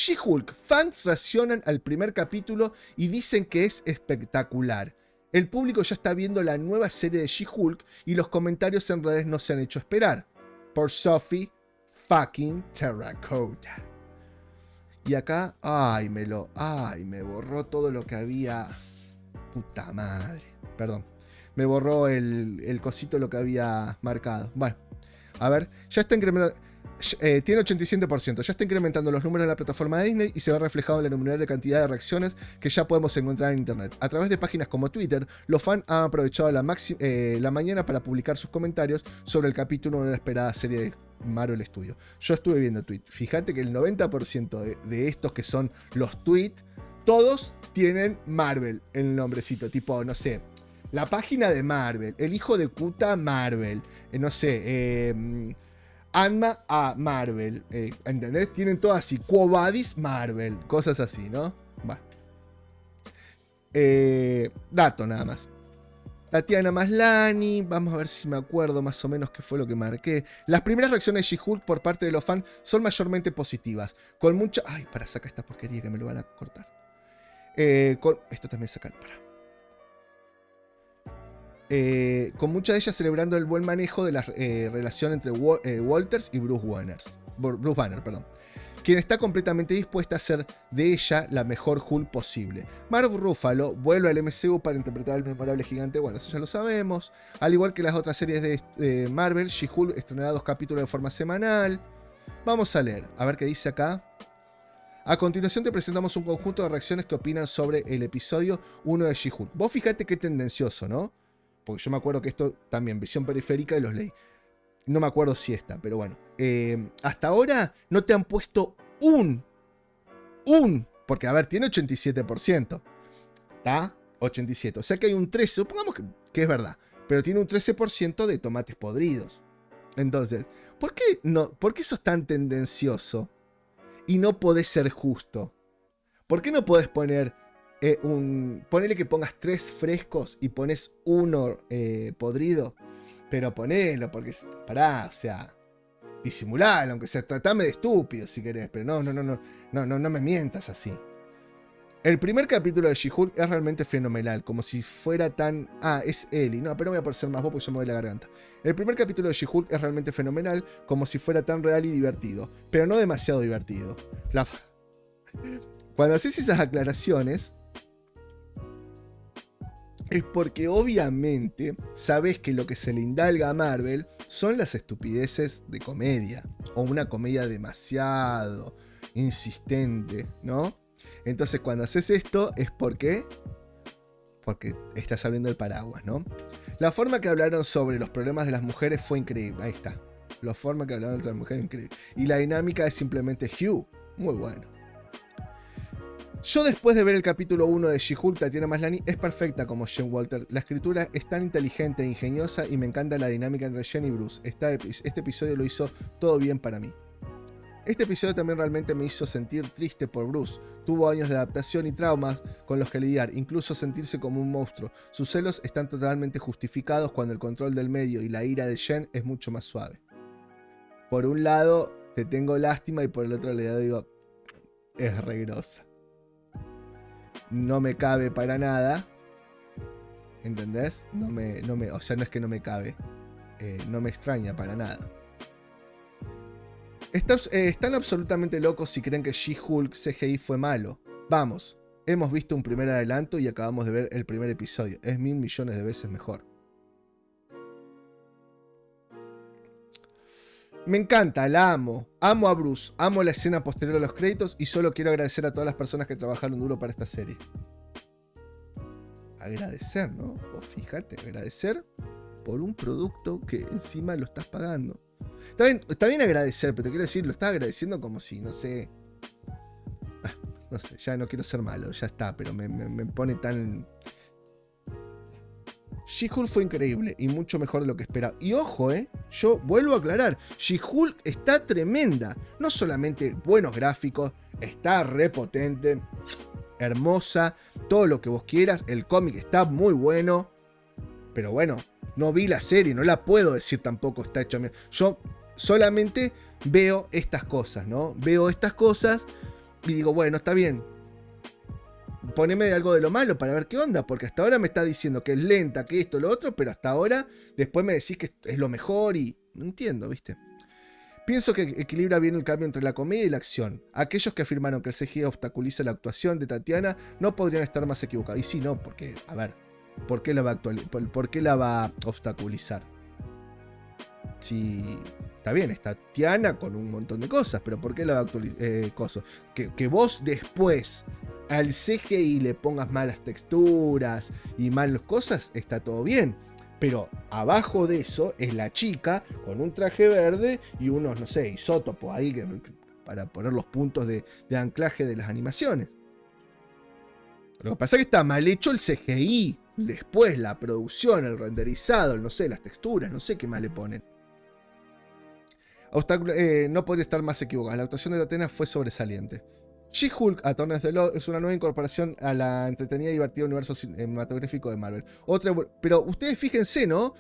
She-Hulk. Fans reaccionan al primer capítulo y dicen que es espectacular. El público ya está viendo la nueva serie de She-Hulk y los comentarios en redes no se han hecho esperar. Por Sophie fucking Terracotta. Y acá, me borró todo lo que había. Puta madre. Perdón. Me borró el cosito lo que había marcado. Bueno, a ver, ya está incrementando. Tiene 87%, ya está incrementando los números de la plataforma de Disney y se ve reflejado en la innumerable cantidad de reacciones que ya podemos encontrar en internet. A través de páginas como Twitter, los fans han aprovechado la mañana para publicar sus comentarios sobre el capítulo de la esperada serie de Marvel Studios. Yo estuve viendo tweets, fíjate que el 90% de estos que son los tweets, todos tienen Marvel en el nombrecito, tipo, no sé, la página de Marvel, el hijo de puta Marvel, no sé, Ant-Man a Marvel, ¿entendés? Tienen todo así, Quo Vadis Marvel, cosas así, ¿no? Va. Dato nada más. Tatiana Maslany, vamos a ver si me acuerdo más o menos qué fue lo que marqué. Las primeras reacciones de She-Hulk por parte de los fans son mayormente positivas, con mucha... Ay, para sacar esta porquería que me lo van a cortar. Esto también sacar, para. Con muchas de ellas celebrando el buen manejo de la relación entre Walters y Bruce Banner, quien está completamente dispuesta a hacer de ella la mejor Hulk posible. Mark Ruffalo vuelve al MCU para interpretar al memorable gigante, bueno, eso ya lo sabemos. Al igual que las otras series de Marvel, She-Hulk estrenará 2 capítulos de forma semanal. Vamos a leer, a ver qué dice acá. A continuación te presentamos un conjunto de reacciones que opinan sobre el episodio 1 de She-Hulk. Vos fíjate qué tendencioso, ¿no? Porque yo me acuerdo que esto también, visión periférica, y los leí. No me acuerdo si esta, pero bueno. Hasta ahora no te han puesto porque a ver, tiene 87%. ¿Está? 87%. O sea que hay un 13%, supongamos que es verdad. Pero tiene un 13% de tomates podridos. Entonces, ¿por qué sos tan tendencioso? Y no podés ser justo. ¿Por qué no podés poner... ponele que pongas 3 frescos y pones 1 podrido, pero ponelo, porque pará, o sea, disimulalo, aunque sea, tratame de estúpido si querés, pero no me mientas así. El primer capítulo de She-Hulk es realmente fenomenal, como si fuera tan... es Ellie, no, pero no voy a parecer más vos porque yo me doy la garganta. El primer capítulo de She-Hulk es realmente fenomenal, como si fuera tan real y divertido, pero no demasiado divertido. Cuando haces esas aclaraciones... es porque obviamente sabes que lo que se le indalga a Marvel son las estupideces de comedia. O una comedia demasiado insistente, ¿no? Entonces cuando haces esto es porque estás abriendo el paraguas, ¿no? La forma que hablaron sobre los problemas de las mujeres fue increíble. Ahí está. La forma que hablaron de las mujeres increíble. Y la dinámica es simplemente Hugh. Muy bueno. Yo después de ver el capítulo 1 de She-Hulk, Tatiana Maslany es perfecta como Jen Walters. La escritura es tan inteligente e ingeniosa y me encanta la dinámica entre Jen y Bruce. Este episodio lo hizo todo bien para mí. Este episodio también realmente me hizo sentir triste por Bruce. Tuvo años de adaptación y traumas con los que lidiar, incluso sentirse como un monstruo. Sus celos están totalmente justificados cuando el control del medio y la ira de Jen es mucho más suave. Por un lado, te tengo lástima y por el otro lado digo, es regrosa. No me cabe para nada. ¿Entendés? O sea, no es que no me cabe. No me extraña para nada. Están absolutamente locos si creen que She-Hulk CGI fue malo. Vamos, hemos visto un primer adelanto y acabamos de ver el primer episodio. Es 1000 millones de veces mejor. Me encanta, la amo. Amo a Bruce, amo la escena posterior a los créditos y solo quiero agradecer a todas las personas que trabajaron duro para esta serie. Agradecer, ¿no? O fíjate, agradecer por un producto que encima lo estás pagando. Está bien agradecer, pero te quiero decir, lo estás agradeciendo como si, no sé... No sé, ya no quiero ser malo, ya está, pero me pone tan... She-Hulk fue increíble y mucho mejor de lo que esperaba. Y ojo, yo vuelvo a aclarar, She-Hulk está tremenda. No solamente buenos gráficos, está repotente, hermosa, todo lo que vos quieras. El cómic está muy bueno. Pero bueno, no vi la serie, no la puedo decir tampoco está hecho. Yo solamente veo estas cosas, ¿no? Veo estas cosas y digo, bueno, está bien. Poneme algo de lo malo para ver qué onda, porque hasta ahora me está diciendo que es lenta, que esto, lo otro, pero hasta ahora después me decís que es lo mejor y no entiendo, ¿viste? Pienso que equilibra bien el cambio entre la comedia y la acción. Aquellos que afirmaron que el CGI obstaculiza la actuación de Tatiana no podrían estar más equivocados. Y sí, no, porque, a ver, ¿por qué la va a obstaculizar? Si está bien, es Tatiana con un montón de cosas, pero ¿por qué la va a actualizar? Que vos después al CGI le pongas malas texturas y malas cosas, está todo bien. Pero abajo de eso es la chica con un traje verde y unos, no sé, isótopos ahí para poner los puntos de anclaje de las animaciones. Lo que pasa es que está mal hecho el CGI. Después la producción, el renderizado, no sé, las texturas, no sé qué más le ponen. No podría estar más equivocado. La actuación de Tatiana fue sobresaliente. She-Hulk, Attorneys of the Law, es una nueva incorporación a la entretenida y divertida universo cinematográfico de Marvel. Pero ustedes fíjense, ¿no?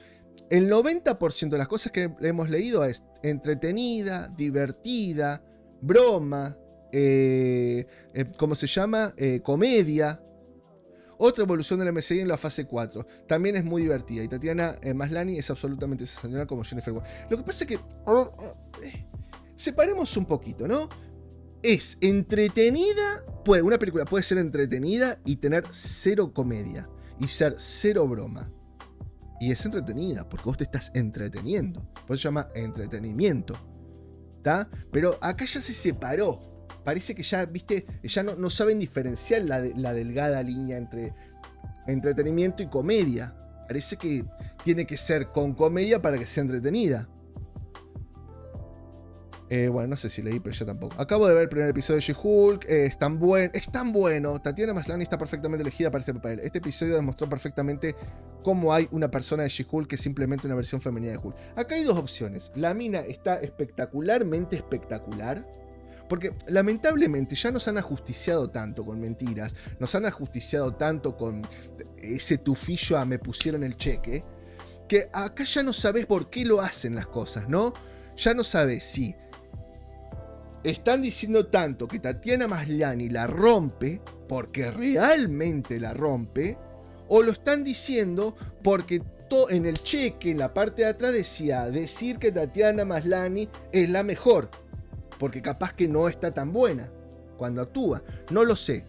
El 90% de las cosas que hemos leído es entretenida, divertida, broma, ¿cómo se llama? Comedia. Otra evolución del MCU en la fase 4. También es muy divertida. Y Tatiana Maslany es absolutamente sensacional como Jennifer Walters. Lo que pasa es que... separemos un poquito, ¿no? Es entretenida, una película puede ser entretenida y tener cero comedia y ser cero broma. Y es entretenida porque vos te estás entreteniendo. Por eso se llama entretenimiento. ¿Tá? Pero acá ya se separó. Parece que ya, viste, ya no saben diferenciar la delgada línea entre entretenimiento y comedia. Parece que tiene que ser con comedia para que sea entretenida. Bueno, no sé si leí, pero yo tampoco. Acabo de ver el primer episodio de She-Hulk. Es tan bueno. Tatiana Maslany está perfectamente elegida para este papel. Este episodio demostró perfectamente cómo hay una persona de She-Hulk que es simplemente una versión femenina de Hulk. Acá hay dos opciones. La mina está espectacularmente espectacular. Porque lamentablemente ya nos han ajusticiado tanto con mentiras. Nos han ajusticiado tanto con ese tufillo a me pusieron el cheque. Que acá ya no sabes por qué lo hacen las cosas, ¿no? Ya no sabes si... están diciendo tanto que Tatiana Maslany la rompe porque realmente la rompe, o lo están diciendo porque en el cheque, en la parte de atrás decía decir que Tatiana Maslany es la mejor, porque capaz que no está tan buena cuando actúa. No lo sé.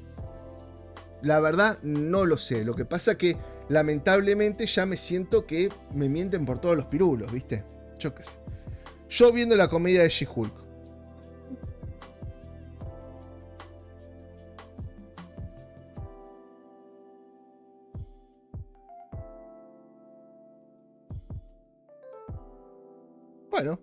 La verdad, no lo sé. Lo que pasa que lamentablemente ya me siento que me mienten por todos los pirulos, ¿viste? Yo qué sé. Yo viendo la comedia de She-Hulk. Bueno,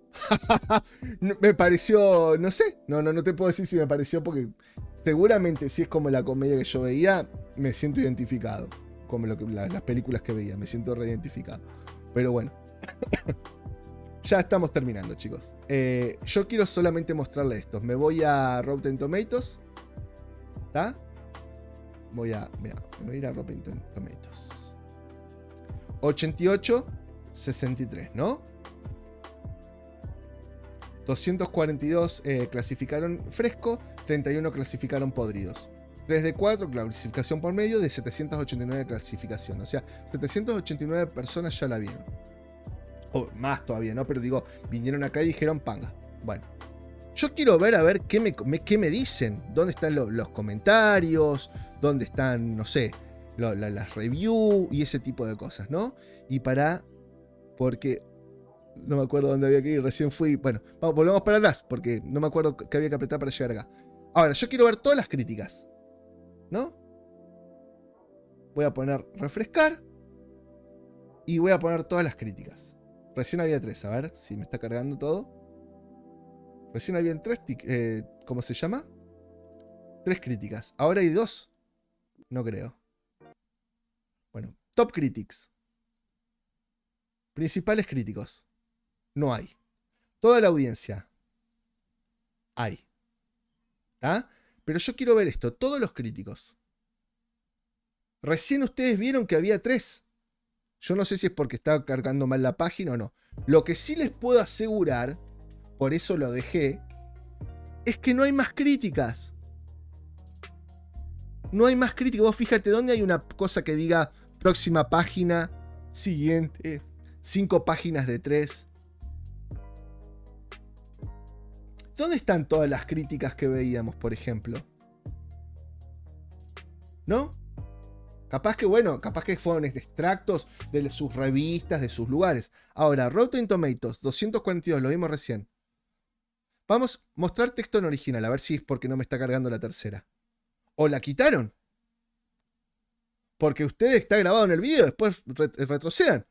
me pareció, no sé, no te puedo decir si me pareció porque seguramente si es como la comedia que yo veía, me siento identificado, como las películas que veía, me siento reidentificado. Pero bueno, ya estamos terminando, chicos. Yo quiero solamente mostrarle esto. Me voy a Rotten Tomatoes, ¿está? Me voy a ir a Rotten Tomatoes. 88, 63, ¿no? 242 clasificaron fresco, 31 clasificaron podridos. 3 de 4 clasificación por medio de 789 clasificación. O sea, 789 personas ya la vieron. O más todavía, ¿no? Pero digo, vinieron acá y dijeron panga. Bueno, yo quiero ver a ver qué me dicen. ¿Dónde están los comentarios? ¿Dónde están, no sé, las reviews y ese tipo de cosas, ¿no? Porque no me acuerdo dónde había que ir, recién fui. Bueno, volvemos para atrás, porque no me acuerdo qué había que apretar para llegar acá. Ahora, yo quiero ver todas las críticas, ¿no? Voy a poner refrescar y voy a poner todas las críticas. Recién había 3, a ver si me está cargando todo. Recién había 3, ¿cómo se llama? 3 críticas. Ahora hay 2. No creo. Bueno, top critics. Principales críticos. No hay. Toda la audiencia. Hay. ¿Ah? Pero yo quiero ver esto. Todos los críticos. Recién ustedes vieron que había 3. Yo no sé si es porque estaba cargando mal la página o no. Lo que sí les puedo asegurar, por eso lo dejé, es que no hay más críticas. No hay más crítica. Vos fíjate dónde hay una cosa que diga próxima página, siguiente, 5 páginas de 3. ¿Dónde están todas las críticas que veíamos, por ejemplo? ¿No? Capaz que, bueno, capaz que fueron extractos de sus revistas, de sus lugares. Ahora, Rotten Tomatoes, 242, lo vimos recién. Vamos a mostrar texto en original, a ver si es porque no me está cargando la tercera. ¿O la quitaron? Porque usted está grabado en el video, después retrocedan.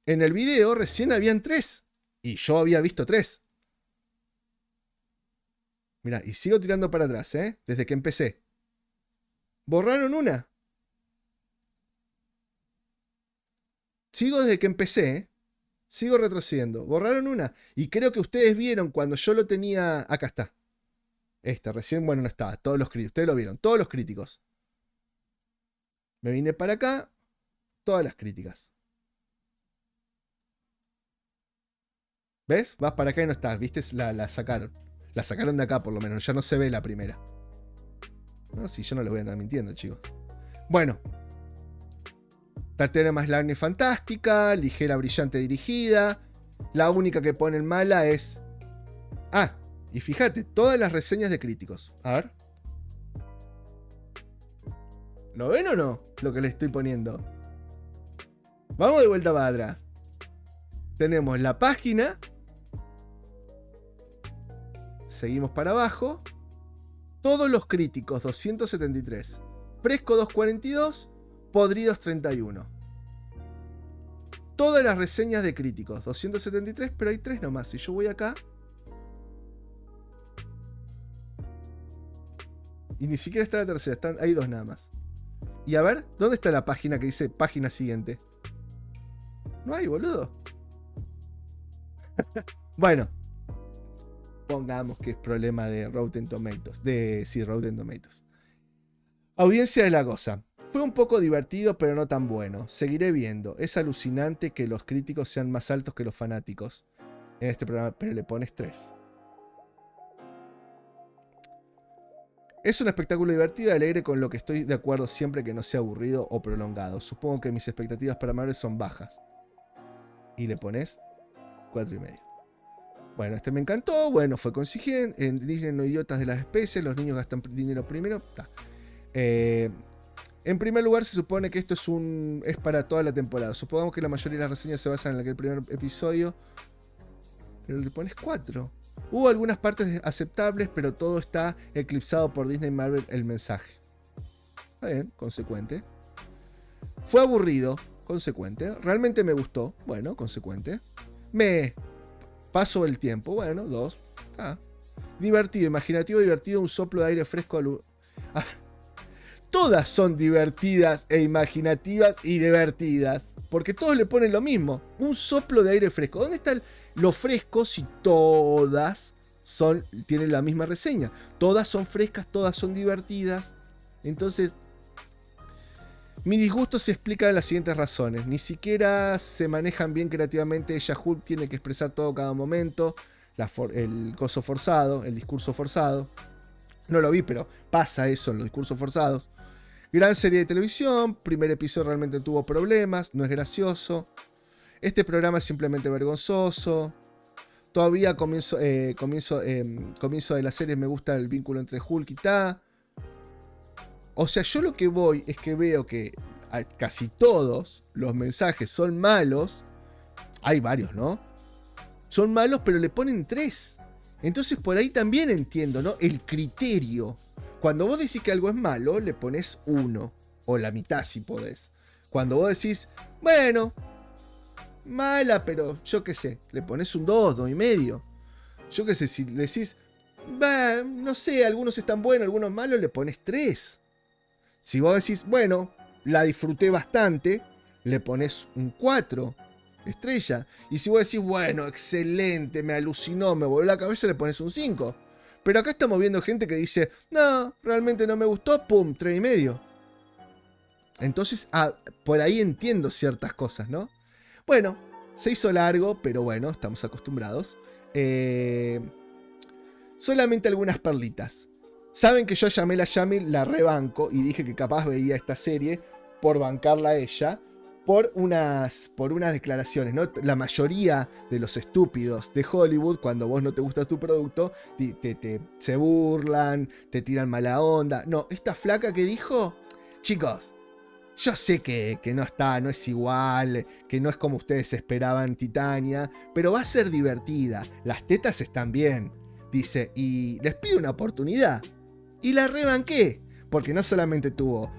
En el video recién habían 3. Y yo había visto 3. Mirá, y sigo tirando para atrás, desde que empecé. Borraron una. Sigo desde que empecé, sigo retrocediendo. Borraron una. Y creo que ustedes vieron cuando yo lo tenía... Acá está. Recién, bueno, no estaba. Todos los críticos. Ustedes lo vieron. Todos los críticos. Me vine para acá. Todas las críticas. ¿Ves? Vas para acá y no estás. ¿Viste? La sacaron. La sacaron de acá por lo menos. Ya no se ve la primera. No, si yo no les voy a andar mintiendo, chicos. Bueno. Tatiana Maslany fantástica. Ligera, brillante, dirigida. La única que ponen mala es... Ah, y fíjate, todas las reseñas de críticos. A ver. ¿Lo ven o no? Lo que le estoy poniendo. Vamos de vuelta para atrás. Tenemos la página. Seguimos para abajo. Todos los críticos, 273. Fresco, 242. Podridos, 31. Todas las reseñas de críticos, 273, pero hay 3 nomás. Si yo voy acá... Y ni siquiera está la tercera, hay 2 nada más. Y a ver, ¿dónde está la página que dice página siguiente? No hay, boludo. Bueno. Pongamos que es problema de Rotten Tomatoes. Rotten Tomatoes. Audiencia de la Goza. Fue un poco divertido, pero no tan bueno. Seguiré viendo. Es alucinante que los críticos sean más altos que los fanáticos en este programa, pero le pones 3. Es un espectáculo divertido y alegre con lo que estoy de acuerdo siempre que no sea aburrido o prolongado. Supongo que mis expectativas para Marvel son bajas. Y le pones 4,5. Bueno, este me encantó. Bueno, fue consiguiente. En Disney no idiotas de las especies. Los niños gastan dinero primero. En primer lugar, se supone que esto es para toda la temporada. Supongamos que la mayoría de las reseñas se basan en aquel primer episodio. Pero le pones 4. Hubo algunas partes aceptables, pero todo está eclipsado por Disney y Marvel el mensaje. Está bien, consecuente. Fue aburrido, consecuente. Realmente me gustó, bueno, consecuente. Me paso el tiempo, bueno, 2. Divertido, imaginativo, divertido, un soplo de aire fresco. Todas son divertidas e imaginativas y divertidas. Porque todos le ponen lo mismo. Un soplo de aire fresco. ¿Dónde está lo fresco si todas tienen la misma reseña? Todas son frescas, todas son divertidas. Entonces, mi disgusto se explica de las siguientes razones. Ni siquiera se manejan bien creativamente. Ella Hulk tiene que expresar todo cada momento. El coso forzado, el discurso forzado. No lo vi, pero pasa eso en los discursos forzados. Gran serie de televisión. Primer episodio realmente tuvo problemas. No es gracioso. Este programa es simplemente vergonzoso. Todavía comienzo de la serie me gusta el vínculo entre Hulk y Ta. O sea, yo lo que voy es que veo que casi todos los mensajes son malos. Hay varios, ¿no? Son malos, pero le ponen 3. Entonces por ahí también entiendo, ¿no? El criterio. Cuando vos decís que algo es malo, le pones 1. O la mitad si podés. Cuando vos decís, bueno, mala, pero yo qué sé, le pones un 2, 2,5. Yo qué sé, si le decís, no sé, algunos están buenos, algunos malos, le pones 3. Si vos decís, bueno, la disfruté bastante, le pones un 4 estrella. Y si vos decís, bueno, excelente, me alucinó, me voló la cabeza, le pones un 5. Pero acá estamos viendo gente que dice, no, realmente no me gustó, pum, 3,5. Entonces, por ahí entiendo ciertas cosas, ¿no? Bueno, se hizo largo, pero bueno, estamos acostumbrados. Solamente algunas perlitas. Saben que yo llamé la Yamil, la rebanco y dije que capaz veía esta serie por bancarla a ella, por unas declaraciones, ¿no? La mayoría de los estúpidos de Hollywood, cuando vos no te gusta tu producto, se burlan, te tiran mala onda. No, esta flaca que dijo, chicos, yo sé que no es igual, que no es como ustedes esperaban Titania, pero va a ser divertida, las tetas están bien, dice, y les pido una oportunidad. Y la rebanqué, porque no solamente tuvo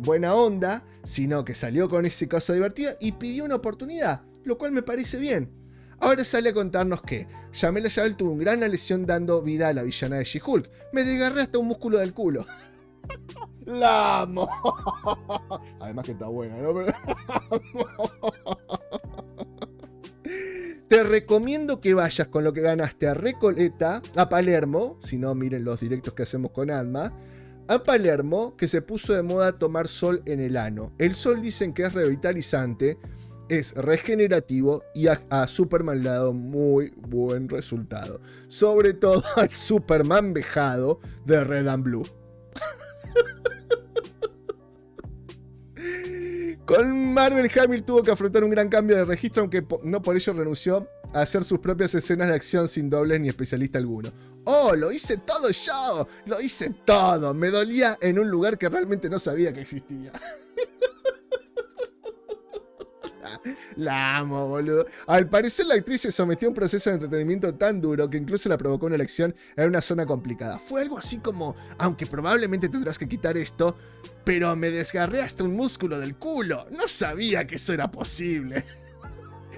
buena onda, sino que salió con ese cosa divertida y pidió una oportunidad, lo cual me parece bien. Ahora sale a contarnos que Yamila Yabel tuvo una gran lesión dando vida a la villana de She-Hulk. Me desgarré hasta un músculo del culo. La amo. Además que está buena, ¿no? Te recomiendo que vayas con lo que ganaste a Recoleta, a Palermo, si no miren los directos que hacemos con Adma, a Palermo, que se puso de moda tomar sol en el ano. El sol dicen que es revitalizante, es regenerativo y a Superman le ha dado muy buen resultado. Sobre todo al Superman vejado de Red and Blue. Con Marvel, Hamill tuvo que afrontar un gran cambio de registro, aunque no por ello renunció a hacer sus propias escenas de acción sin dobles ni especialista alguno. ¡Oh, lo hice todo yo! ¡Lo hice todo! Me dolía en un lugar que realmente no sabía que existía. La amo, boludo. Al parecer la actriz se sometió a un proceso de entretenimiento tan duro que incluso la provocó una elección en una zona complicada. Fue algo así como, aunque probablemente tendrás que quitar esto, pero me desgarré hasta un músculo del culo. No sabía que eso era posible.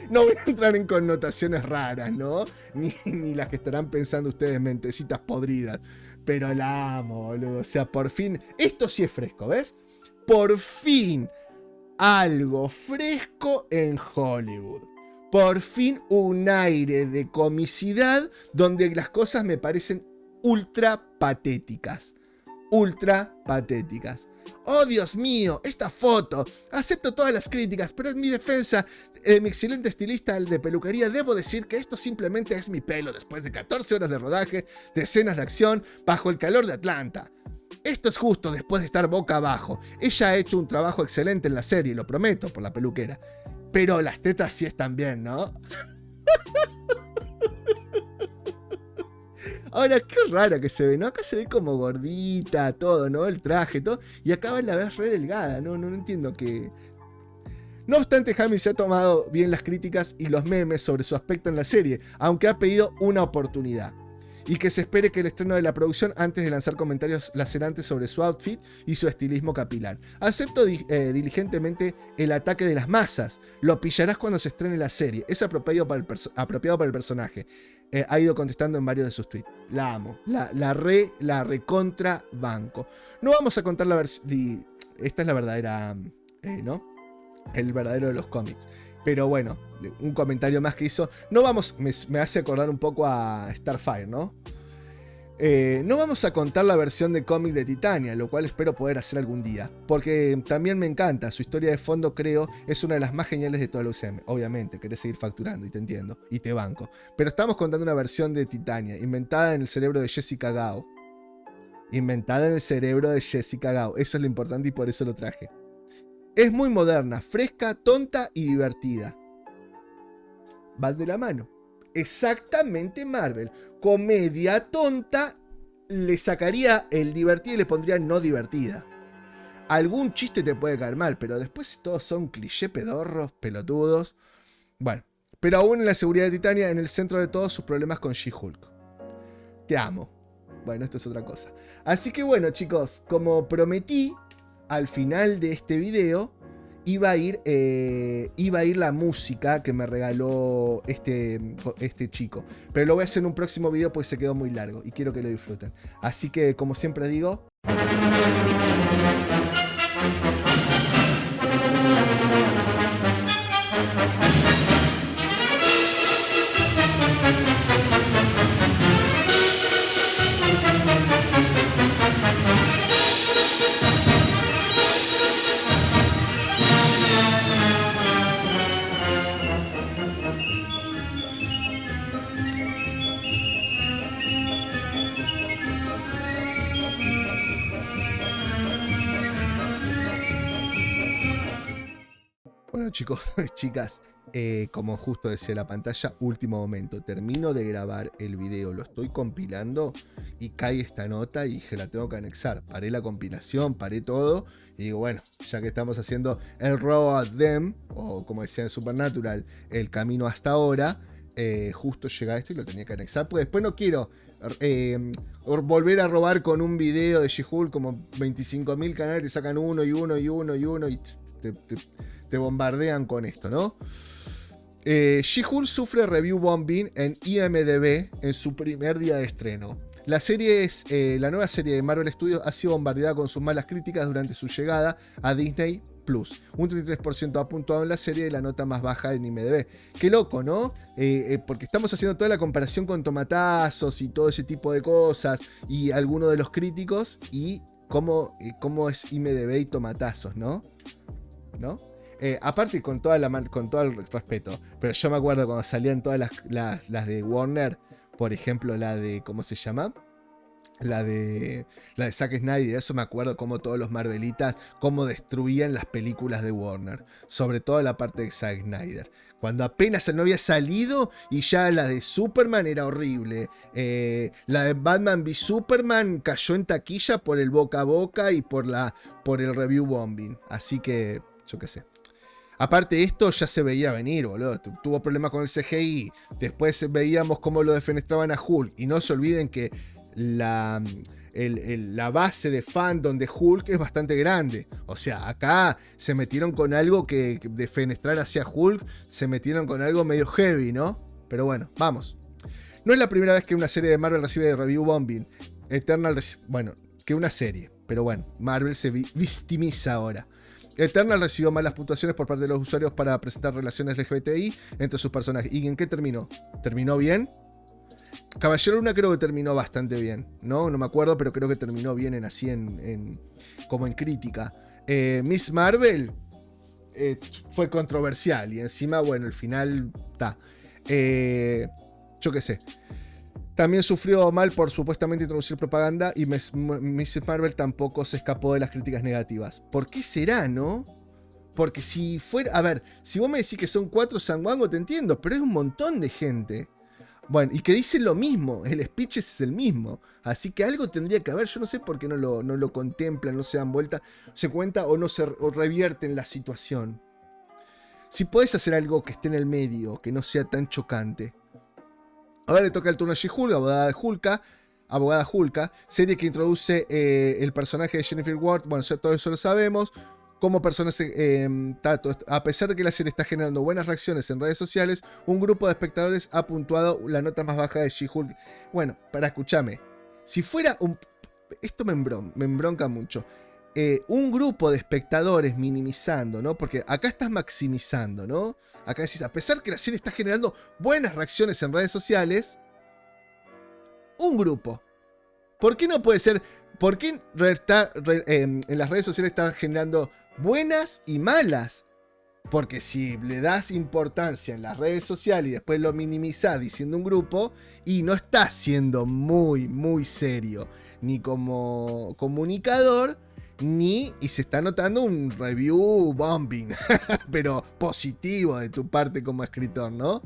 No voy a entrar en connotaciones raras, ¿no? Ni las que estarán pensando ustedes, mentecitas podridas. Pero la amo, boludo. O sea, por fin, esto sí es fresco, ¿ves? Por fin algo fresco en Hollywood. Por fin un aire de comicidad donde las cosas me parecen ultra patéticas. Ultra patéticas. Oh, Dios mío, esta foto. Acepto todas las críticas, pero en mi defensa, mi excelente estilista de peluquería, debo decir que esto simplemente es mi pelo después de 14 horas de rodaje, de escenas de acción, bajo el calor de Atlanta. Esto es justo después de estar boca abajo. Ella ha hecho un trabajo excelente en la serie, lo prometo, por la peluquera. Pero las tetas sí están bien, ¿no? Ahora, qué rara que se ve, ¿no? Acá se ve como gordita, todo, ¿no? El traje, todo. Y acá va la vez re delgada, ¿no? No entiendo qué. No obstante, Hamill se ha tomado bien las críticas y los memes sobre su aspecto en la serie, aunque ha pedido una oportunidad. Y que se espere que el estreno de la producción antes de lanzar comentarios lacerantes sobre su outfit y su estilismo capilar. Acepto diligentemente el ataque de las masas. Lo pillarás cuando se estrene la serie. Es apropiado para el personaje. Ha ido contestando en varios de sus tweets. La amo. La recontra banco. No vamos a contar la versión. Esta es la verdadera. ¿No? El verdadero de los cómics. Pero bueno, un comentario más que hizo. No vamos. Me hace acordar un poco a Starfire, ¿no? No vamos a contar la versión de cómic de Titania, lo cual espero poder hacer algún día, porque también me encanta, su historia de fondo creo es una de las más geniales de toda la UCM. Obviamente, querés seguir facturando y te entiendo, y te banco. Pero estamos contando una versión de Titania, inventada en el cerebro de Jessica Gao. Inventada en el cerebro de Jessica Gao, eso es lo importante y por eso lo traje. Es muy moderna, fresca, tonta y divertida. Va de la mano. Exactamente Marvel. Comedia tonta, le sacaría el divertida y le pondría no divertida. Algún chiste te puede caer mal, pero después todos son cliché pedorros, pelotudos. Bueno, pero aún en la seguridad de Titania, en el centro de todos sus problemas con She-Hulk. Te amo. Bueno, esto es otra cosa. Así que bueno, chicos, como prometí, al final de este video iba a ir la música que me regaló este chico. Pero lo voy a hacer en un próximo video porque se quedó muy largo y quiero que lo disfruten. Así que, como siempre digo... Bueno, chicos, chicas, como justo decía la pantalla, último momento. Termino de grabar el video, lo estoy compilando y cae esta nota y dije, la tengo que anexar. Paré la compilación, paré todo y digo, bueno, ya que estamos haciendo el Road Them, o como decía en Supernatural, el camino hasta ahora, justo llega esto y lo tenía que anexar, porque después no quiero volver a robar con un video de She-Hulk, como 25.000 canales te sacan uno y uno y uno y uno y te bombardean con esto, ¿no? She-Hulk sufre review bombing en IMDb en su primer día de estreno. La nueva serie de Marvel Studios ha sido bombardeada con sus malas críticas durante su llegada a Disney Plus. Un 33% ha puntuado en la serie y la nota más baja en IMDb. Qué loco, ¿no? Porque estamos haciendo toda la comparación con tomatazos y todo ese tipo de cosas y algunos de los críticos y cómo es IMDb y tomatazos, ¿no? Aparte con todo el respeto, pero yo me acuerdo cuando salían todas las de Warner, por ejemplo la de, ¿cómo se llama? La de Zack Snyder, eso me acuerdo como todos los Marvelitas, cómo destruían las películas de Warner, sobre todo la parte de Zack Snyder. Cuando apenas no había salido y ya la de Superman era horrible. La de Batman v Superman cayó en taquilla por el boca a boca y por el review bombing. Así que, yo qué sé. Aparte esto ya se veía venir, boludo. Tuvo problemas con el CGI. Después veíamos cómo lo defenestraban a Hulk. Y no se olviden que la base de fandom de Hulk es bastante grande. O sea, acá se metieron con algo que defenestrar hacia Hulk, se metieron con algo medio heavy, ¿no? Pero bueno, vamos. No es la primera vez que una serie de Marvel recibe review bombing. Que una serie. Pero bueno, Marvel se victimiza ahora. Eternal recibió malas puntuaciones por parte de los usuarios para presentar relaciones LGBTI entre sus personajes. ¿Y en qué terminó? ¿Terminó bien? Caballero Luna creo que terminó bastante bien, ¿no? No me acuerdo, pero creo que terminó bien como en crítica. Miss Marvel fue controversial y encima, bueno, el final está. Yo qué sé. También sufrió mal por supuestamente introducir propaganda y Miss Marvel tampoco se escapó de las críticas negativas. ¿Por qué será, no? Porque si fuera... A ver, si vos me decís que son 4 sanguangos, te entiendo, pero es un montón de gente. Bueno, y que dicen lo mismo, el speech es el mismo. Así que algo tendría que haber, yo no sé por qué no lo contemplan, no se dan vuelta, se cuenta o revierten la situación. Si podés hacer algo que esté en el medio, que no sea tan chocante. Ahora le toca el turno a She-Hulk, abogada Hulka, serie que introduce el personaje de Jennifer Ward. Bueno, todo eso lo sabemos. Como personaje, a pesar de que la serie está generando buenas reacciones en redes sociales, un grupo de espectadores ha puntuado la nota más baja de She-Hulk. Bueno, escúchame. Si fuera un... Esto me embronca mucho. Un grupo de espectadores minimizando, ¿no? Porque acá estás maximizando, ¿no? Acá decís, a pesar que la serie está generando buenas reacciones en redes sociales, un grupo. ¿Por qué no puede ser? ¿Por qué en las redes sociales están generando buenas y malas? Porque si le das importancia en las redes sociales y después lo minimizás diciendo un grupo, y no estás siendo muy, muy serio, ni como comunicador, y se está notando un review bombing, pero positivo de tu parte como escritor, ¿no?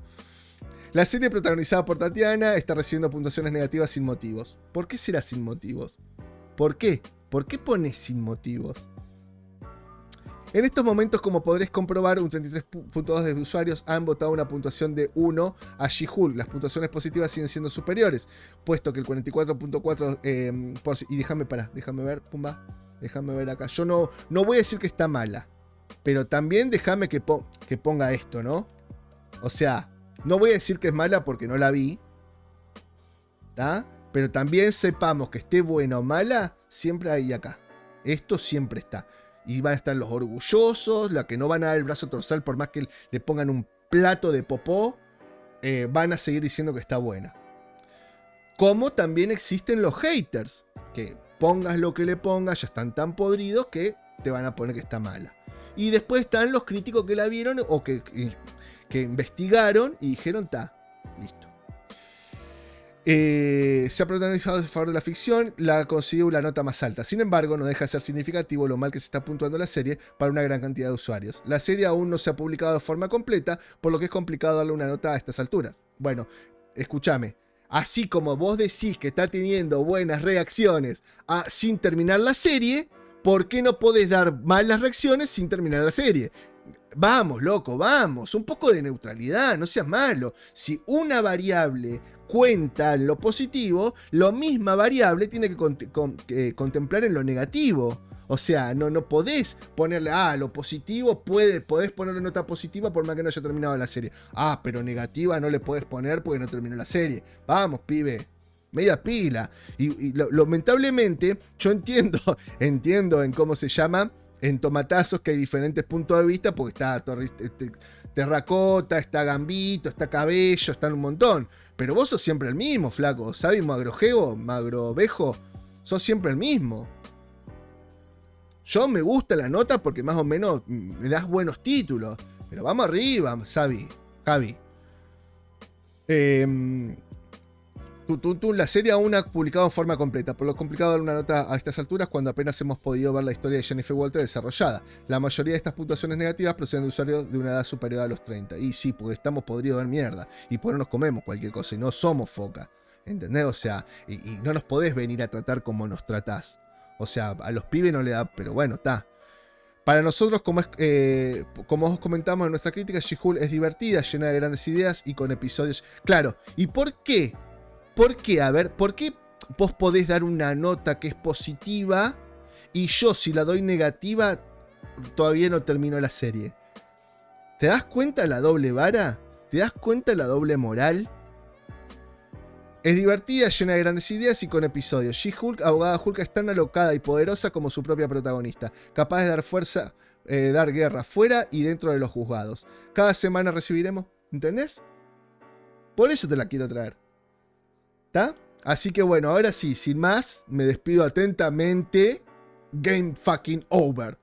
La serie protagonizada por Tatiana está recibiendo puntuaciones negativas sin motivos. ¿Por qué será sin motivos? ¿Por qué? ¿Por qué pones sin motivos? En estos momentos, como podréis comprobar, un 33.2% de usuarios han votado una puntuación de 1 a She-Hulk. Las puntuaciones positivas siguen siendo superiores, puesto que el 44.4%... y déjame ver, pumba. Déjame ver acá. Yo no voy a decir que está mala, pero también déjame que ponga esto, ¿no? O sea, no voy a decir que es mala porque no la vi, ¿tá? Pero también sepamos que esté buena o mala, siempre hay acá. Esto siempre está. Y van a estar los orgullosos, los que no van a dar el brazo torcer por más que le pongan un plato de popó, van a seguir diciendo que está buena. Como también existen los haters, que pongas lo que le pongas, ya están tan podridos que te van a poner que está mala. Y después están los críticos que la vieron o que investigaron y dijeron, listo. Se ha protagonizado a favor de la ficción, la consiguió la nota más alta. Sin embargo, no deja de ser significativo lo mal que se está puntuando la serie para una gran cantidad de usuarios. La serie aún no se ha publicado de forma completa, por lo que es complicado darle una nota a estas alturas. Bueno, escúchame. Así como vos decís que está teniendo buenas reacciones sin terminar la serie, ¿por qué no podés dar malas reacciones sin terminar la serie? Vamos, loco, vamos. Un poco de neutralidad, no seas malo. Si una variable cuenta en lo positivo, la misma variable tiene que contemplar en lo negativo. O sea, no podés ponerle, lo positivo, podés ponerle nota positiva por más que no haya terminado la serie. Pero negativa no le podés poner porque no terminó la serie. Vamos, pibe. Media pila. Y lamentablemente, yo entiendo en cómo se llama, en Tomatazos, que hay diferentes puntos de vista, porque está Terracota, está Gambito, está Cabello, están un montón. Pero vos sos siempre el mismo, flaco. ¿Sabes, Magrovejo? Sos siempre el mismo. Yo me gusta la nota porque más o menos me das buenos títulos. Pero vamos arriba, Javi. La serie aún ha publicado en forma completa, por lo complicado dar una nota a estas alturas cuando apenas hemos podido ver la historia de Jennifer Walters desarrollada. La mayoría de estas puntuaciones negativas proceden de usuarios de una edad superior a los 30. Y sí, porque estamos podridos de mierda. Y por eso nos comemos cualquier cosa y no somos foca. ¿Entendés? O sea, y no nos podés venir a tratar como nos tratás. O sea, a los pibes no le da, pero bueno, está. Para nosotros, como os comentamos en nuestra crítica, She-Hulk es divertida, llena de grandes ideas y con episodios... Claro, ¿y por qué? ¿Por qué? A ver, ¿por qué vos podés dar una nota que es positiva y yo, si la doy negativa, todavía no termino la serie? ¿Te das cuenta la doble vara? ¿Te das cuenta la doble moral? Es divertida, llena de grandes ideas y con episodios. She-Hulk, abogada Hulk, es tan alocada y poderosa como su propia protagonista, capaz de dar fuerza, dar guerra fuera y dentro de los juzgados. Cada semana recibiremos, ¿entendés? Por eso te la quiero traer. ¿Está? Así que bueno, ahora sí, sin más, me despido atentamente. Game fucking over.